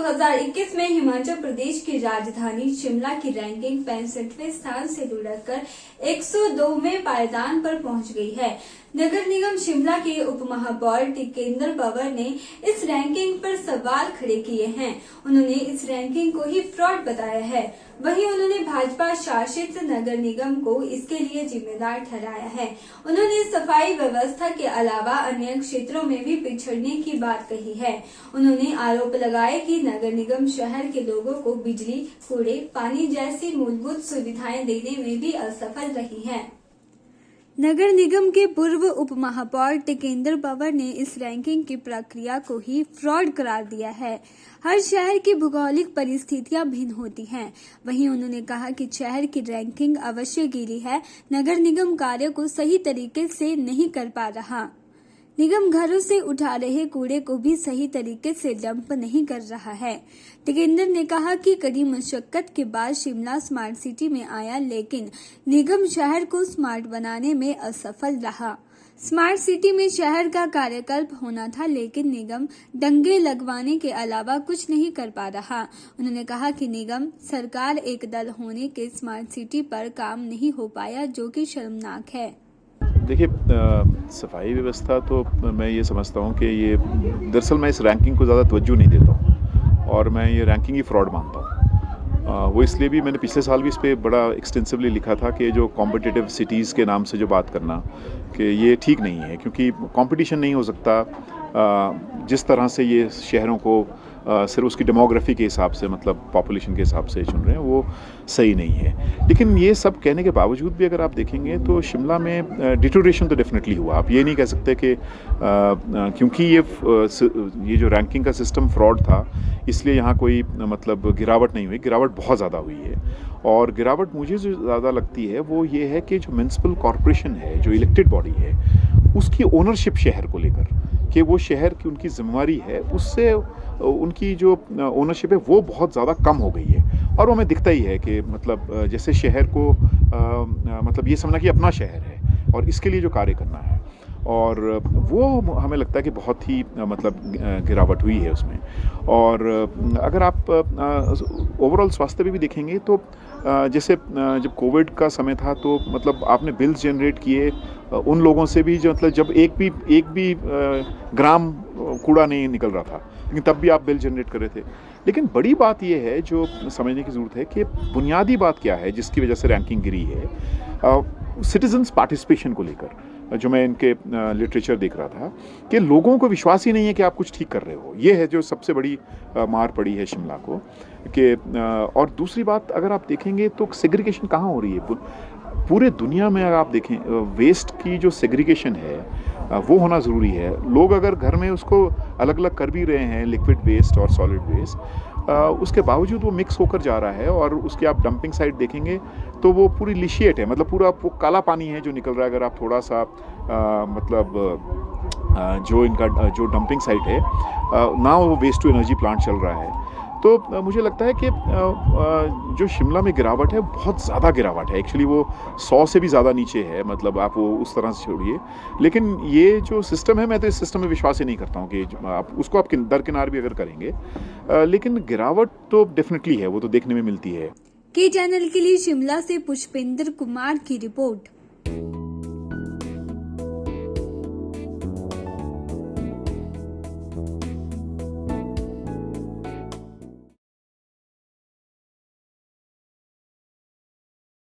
2021 में हिमाचल प्रदेश की राजधानी शिमला की रैंकिंग 65वें स्थान से लुढ़ककर 102वें पायदान पर पहुंच गई है। नगर निगम शिमला के उप महापौर टिकेंद्र पंवर ने इस रैंकिंग पर सवाल खड़े किए हैं। उन्होंने इस रैंकिंग को ही फ्रॉड बताया है। वहीं उन्होंने भाजपा शासित नगर निगम को इसके लिए जिम्मेदार ठहराया है। उन्होंने सफाई व्यवस्था के अलावा अन्य क्षेत्रों में भी पिछड़ने की बात कही है। उन्होंने आरोप लगाया कि नगर निगम शहर के लोगों को बिजली, कूड़े, पानी जैसी मूलभूत सुविधाएं देने में भी असफल रही है। नगर निगम के पूर्व उप महापौर टिकेंद्र पंवर ने इस रैंकिंग की प्रक्रिया को ही फ्रॉड करार दिया है। हर शहर की भौगोलिक परिस्थितियां भिन्न होती हैं। वहीं उन्होंने कहा कि शहर की रैंकिंग अवश्य गिरी है। नगर निगम कार्य को सही तरीके से नहीं कर पा रहा। निगम घरों से उठा रहे कूड़े को भी सही तरीके से डंप नहीं कर रहा है। टिकेंद्र ने कहा कि कड़ी मशक्कत के बाद शिमला स्मार्ट सिटी में आया, लेकिन निगम शहर को स्मार्ट बनाने में असफल रहा। स्मार्ट सिटी में शहर का कार्यकल्प होना था, लेकिन निगम डंगे लगवाने के अलावा कुछ नहीं कर पा रहा। उन्होंने कहा कि निगम सरकार एक दल होने के स्मार्ट सिटी पर काम नहीं हो पाया, जो कि शर्मनाक है। देखिए, सफाई व्यवस्था तो मैं ये समझता हूँ कि ये दरअसल मैं इस रैंकिंग को ज़्यादा तवज्जो नहीं देता हूँ और मैं ये रैंकिंग ही फ्रॉड मानता हूँ। वो इसलिए भी मैंने पिछले साल भी इस पर बड़ा एक्सटेंसिवली लिखा था कि जो कॉम्पिटिटिव सिटीज़ के नाम से जो बात करना कि ये ठीक नहीं है, क्योंकि कंपटीशन नहीं हो सकता। जिस तरह से ये शहरों को सिर्फ उसकी डेमोग्राफी के हिसाब से, मतलब पॉपुलेशन के हिसाब से चुन रहे हैं, वो सही नहीं है। लेकिन ये सब कहने के बावजूद भी अगर आप देखेंगे तो शिमला में डिटोरेशन तो डेफिनेटली हुआ। आप ये नहीं कह सकते कि क्योंकि ये जो रैंकिंग का सिस्टम फ्रॉड था इसलिए यहाँ कोई मतलब गिरावट नहीं हुई। गिरावट बहुत ज़्यादा हुई है, और गिरावट मुझे जो ज़्यादा लगती है वो ये है कि जो म्युनिसिपल कॉरपोरेशन है, जो इलेक्टेड बॉडी है, उसकी ओनरशिप शहर को लेकर कि वो शहर की उनकी जिम्मेवारी है, उससे उनकी जो ओनरशिप है वो बहुत ज़्यादा कम हो गई है। और वो हमें दिखता ही है कि मतलब जैसे शहर को मतलब ये समझना कि अपना शहर है और इसके लिए जो कार्य करना है, और वो हमें लगता है कि बहुत ही मतलब गिरावट हुई है उसमें। और अगर आप ओवरऑल स्वास्थ्य पे भी देखेंगे तो जैसे जब कोविड का समय था तो मतलब आपने बिल्स जनरेट किए उन लोगों से भी जो मतलब जब एक भी ग्राम कूड़ा नहीं निकल रहा था, लेकिन तब भी आप बिल जनरेट कर रहे थे। लेकिन बड़ी बात यह है जो समझने की ज़रूरत है कि बुनियादी बात क्या है जिसकी वजह से रैंकिंग गिरी है। सिटीजन्स पार्टिसिपेशन को लेकर जो मैं इनके लिटरेचर देख रहा था कि लोगों को विश्वास ही नहीं है कि आप कुछ ठीक कर रहे हो। ये है जो सबसे बड़ी मार पड़ी है शिमला को कि और दूसरी बात अगर आप देखेंगे तो सेग्रीगेशन कहाँ हो रही है पूरे दुनिया में। अगर आप देखें वेस्ट की जो सेग्रीगेशन है वो होना ज़रूरी है। लोग अगर घर में उसको अलग अलग कर भी रहे हैं, लिक्विड वेस्ट और सॉलिड वेस्ट, उसके बावजूद वो मिक्स होकर जा रहा है। और उसके आप डंपिंग साइट देखेंगे तो वो पूरी लिशिएट है, मतलब पूरा वो काला पानी है जो निकल रहा है। अगर आप थोड़ा सा जो इनका जो डंपिंग साइट है ना, वो वेस्ट टू एनर्जी प्लांट चल रहा है। तो मुझे लगता है कि जो शिमला में गिरावट है बहुत ज़्यादा गिरावट है। एक्चुअली वो 100 से भी ज़्यादा नीचे है, मतलब आप वो उस तरह से छोड़िए। लेकिन ये जो सिस्टम है, मैं तो इस सिस्टम में विश्वास ही नहीं करता हूँ कि आप उसको आप दरकिनार भी अगर करेंगे, लेकिन गिरावट तो डेफिनेटली है, वो तो देखने में मिलती है। के चैनल के लिए शिमला से पुष्पेंद्र कुमार की रिपोर्ट।